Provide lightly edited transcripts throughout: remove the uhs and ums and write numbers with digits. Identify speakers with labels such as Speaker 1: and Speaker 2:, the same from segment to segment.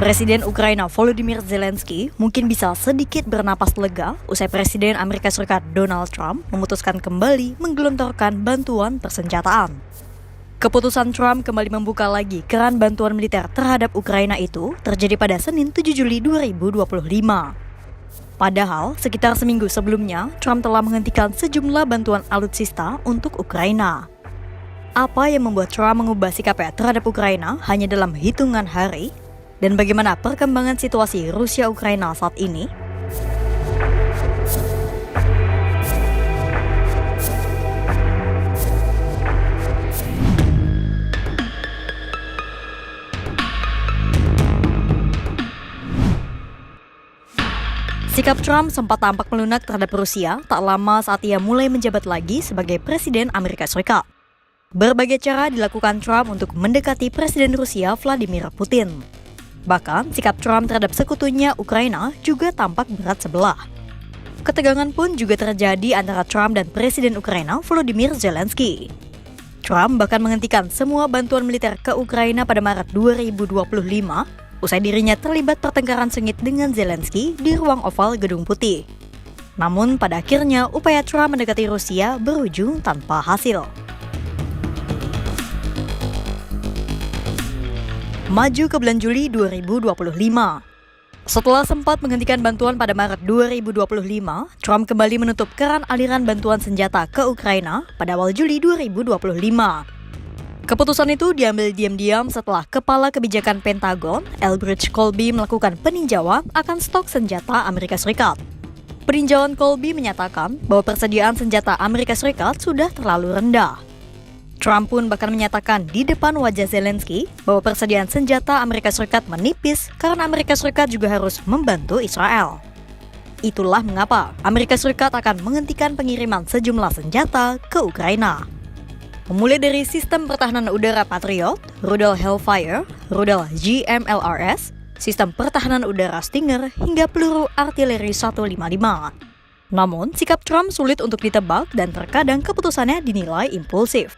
Speaker 1: Presiden Ukraina Volodymyr Zelensky mungkin bisa sedikit bernapas lega usai Presiden Amerika Serikat Donald Trump memutuskan kembali menggelontorkan bantuan persenjataan. Keputusan Trump kembali membuka lagi keran bantuan militer terhadap Ukraina itu terjadi pada Senin 7 Juli 2025. Padahal, sekitar seminggu sebelumnya, Trump telah menghentikan sejumlah bantuan alutsista untuk Ukraina. Apa yang membuat Trump mengubah sikapnya terhadap Ukraina hanya dalam hitungan hari? Dan bagaimana perkembangan situasi Rusia-Ukraina saat ini? Sikap Trump sempat tampak melunak terhadap Rusia tak lama saat ia mulai menjabat lagi sebagai Presiden Amerika Serikat. Berbagai cara dilakukan Trump untuk mendekati Presiden Rusia Vladimir Putin. Bahkan, sikap Trump terhadap sekutunya Ukraina juga tampak berat sebelah. Ketegangan pun juga terjadi antara Trump dan Presiden Ukraina Volodymyr Zelensky. Trump bahkan menghentikan semua bantuan militer ke Ukraina pada Maret 2025, usai dirinya terlibat pertengkaran sengit dengan Zelensky di ruang oval Gedung Putih. Namun pada akhirnya upaya Trump mendekati Rusia berujung tanpa hasil. Maju ke bulan Juli 2025. Setelah sempat menghentikan bantuan pada Maret 2025, Trump kembali menutup keran aliran bantuan senjata ke Ukraina pada awal Juli 2025. Keputusan itu diambil diam-diam setelah Kepala Kebijakan Pentagon, Elbridge Colby, melakukan peninjauan akan stok senjata Amerika Serikat. Peninjauan Colby menyatakan bahwa persediaan senjata Amerika Serikat sudah terlalu rendah. Trump pun bahkan menyatakan di depan wajah Zelensky bahwa persediaan senjata Amerika Serikat menipis karena Amerika Serikat juga harus membantu Israel. Itulah mengapa Amerika Serikat akan menghentikan pengiriman sejumlah senjata ke Ukraina. Memulai dari sistem pertahanan udara Patriot, rudal Hellfire, rudal GMLRS, sistem pertahanan udara Stinger, hingga peluru artileri 155. Namun, sikap Trump sulit untuk ditebak dan terkadang keputusannya dinilai impulsif.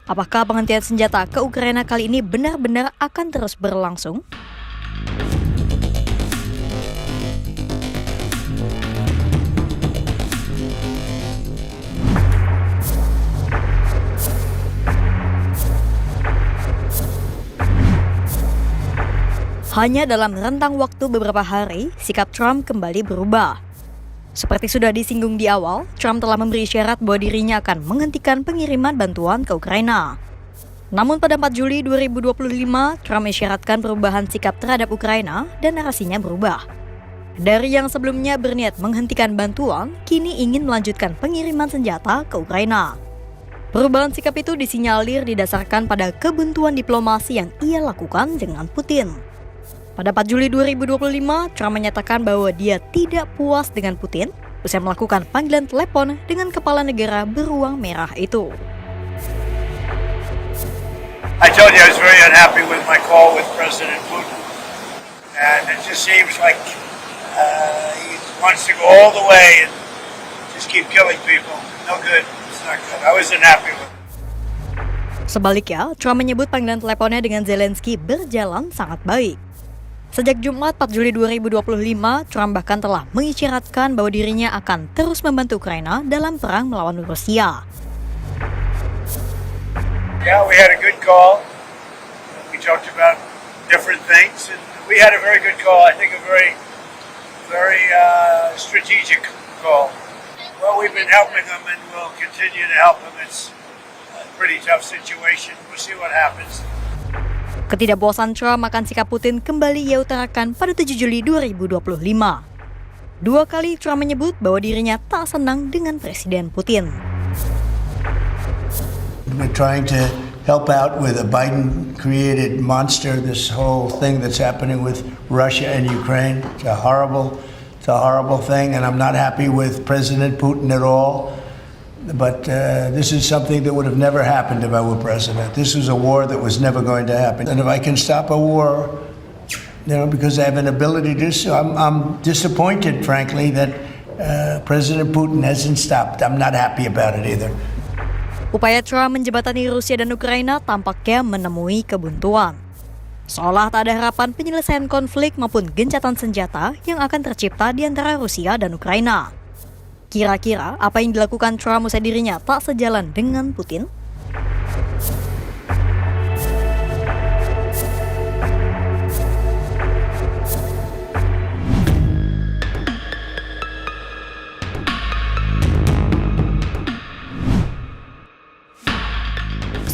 Speaker 1: Apakah penghentian senjata ke Ukraina kali ini benar-benar akan terus berlangsung? Hanya dalam rentang waktu beberapa hari, sikap Trump kembali berubah. Seperti sudah disinggung di awal, Trump telah memberi isyarat bahwa dirinya akan menghentikan pengiriman bantuan ke Ukraina. Namun pada 4 Juli 2025, Trump isyaratkan perubahan sikap terhadap Ukraina dan narasinya berubah. Dari yang sebelumnya berniat menghentikan bantuan, kini ingin melanjutkan pengiriman senjata ke Ukraina. Perubahan sikap itu disinyalir didasarkan pada kebuntuan diplomasi yang ia lakukan dengan Putin. Pada 4 Juli 2025, Trump menyatakan bahwa dia tidak puas dengan Putin usai melakukan panggilan telepon dengan kepala negara beruang merah itu.
Speaker 2: I told you I was very unhappy with my call with President Putin. And it just seems like he wants to go all the way and just keep killing people. No good. It's not good. I was unhappy with it.
Speaker 1: Sebaliknya, Trump menyebut panggilan teleponnya dengan Zelensky berjalan sangat baik. Sejak Jumat 4 Juli 2025, Trump bahkan telah mengisyaratkan bahwa dirinya akan terus membantu Ukraina dalam perang melawan Rusia.
Speaker 2: Yeah, we had a good call. We talked about different things, and we had a very good call. I think a very strategic call. Well, we've been helping them, and we'll continue to help them. It's a pretty tough situation. We'll see what happens.
Speaker 1: Ketidakpuasan Trump akan sikap Putin kembali ia utarakan pada 7 Juli 2025. Dua kali Trump menyebut bahwa dirinya tak senang dengan Presiden Putin.
Speaker 3: We're trying to help out with a Biden-created monster, this whole thing that's happening with Russia and Ukraine. It's a horrible thing, and I'm not happy with President Putin at all. But this is something that would have never happened if I were president. This was a war that was never going to happen. And if I can stop a war, because I have an ability to do so, I'm disappointed, frankly, that President Putin hasn't stopped. I'm not happy about it either.
Speaker 1: Upaya Trump menjembatani Rusia dan Ukraina tampaknya menemui kebuntuan. Seolah tak ada harapan penyelesaian konflik maupun gencatan senjata yang akan tercipta di antara Rusia dan Ukraina. Kira-kira apa yang dilakukan Trump usai dirinya tak sejalan dengan Putin?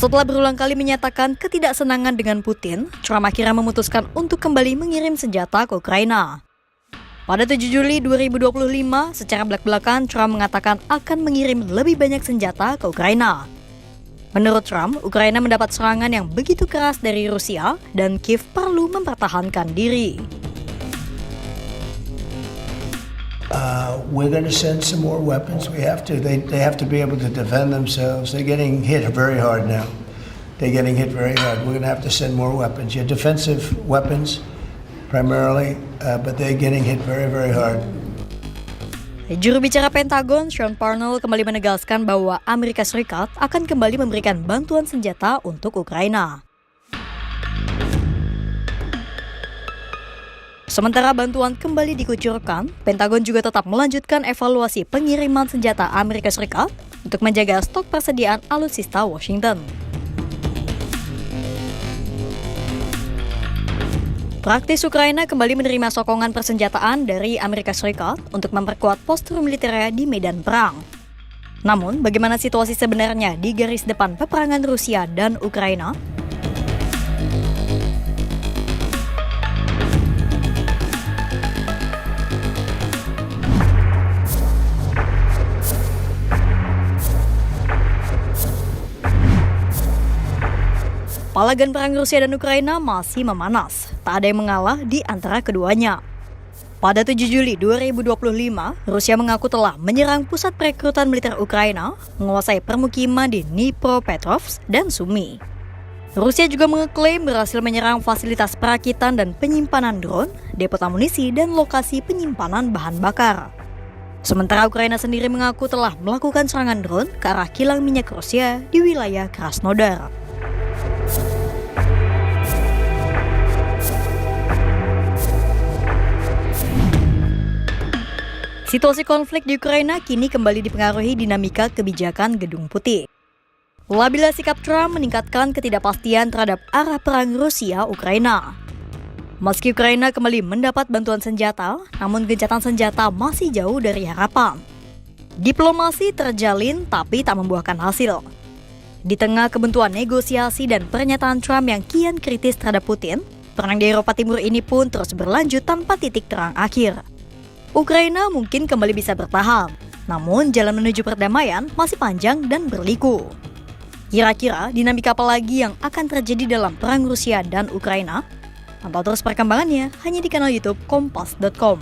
Speaker 1: Setelah berulang kali menyatakan ketidaksenangan dengan Putin, Trump akhirnya memutuskan untuk kembali mengirim senjata ke Ukraina. Pada 7 Juli 2025, secara belak-belakan Trump mengatakan akan mengirim lebih banyak senjata ke Ukraina. Menurut Trump, Ukraina mendapat serangan yang begitu keras dari Rusia dan Kiev perlu mempertahankan diri.
Speaker 3: We're going to send some more weapons. We have to. They have to be able to defend themselves. They're getting hit very hard now. They're getting hit very hard. We're going to have to send more weapons. Yeah, defensive weapons primarily, but they're getting hit very, very hard.
Speaker 1: Juru bicara Pentagon, Sean Parnell, kembali menegaskan bahwa Amerika Serikat akan kembali memberikan bantuan senjata untuk Ukraina. Sementara bantuan kembali dikucurkan, Pentagon juga tetap melanjutkan evaluasi pengiriman senjata Amerika Serikat untuk menjaga stok persediaan alutsista Washington. Praktis Ukraina kembali menerima sokongan persenjataan dari Amerika Serikat untuk memperkuat postur militernya di medan perang. Namun, bagaimana situasi sebenarnya di garis depan peperangan Rusia dan Ukraina? Palagan perang Rusia dan Ukraina masih memanas. Tak ada yang mengalah di antara keduanya. Pada 7 Juli 2025, Rusia mengaku telah menyerang pusat perekrutan militer Ukraina, menguasai permukiman di Dnipropetrovsk dan Sumy. Rusia juga mengeklaim berhasil menyerang fasilitas perakitan dan penyimpanan drone, depot amunisi, dan lokasi penyimpanan bahan bakar. Sementara Ukraina sendiri mengaku telah melakukan serangan drone ke arah kilang minyak Rusia di wilayah Krasnodar. Situasi konflik di Ukraina kini kembali dipengaruhi dinamika kebijakan Gedung Putih. Labila sikap Trump meningkatkan ketidakpastian terhadap arah perang Rusia-Ukraina. Meski Ukraina kembali mendapat bantuan senjata, namun gencatan senjata masih jauh dari harapan. Diplomasi terjalin tapi tak membuahkan hasil. Di tengah kebuntuan negosiasi dan pernyataan Trump yang kian kritis terhadap Putin, perang di Eropa Timur ini pun terus berlanjut tanpa titik terang akhir. Ukraina mungkin kembali bisa bertahan, namun jalan menuju perdamaian masih panjang dan berliku. Kira-kira dinamika apa lagi yang akan terjadi dalam perang Rusia dan Ukraina? Pantau terus perkembangannya hanya di kanal YouTube Kompas.com.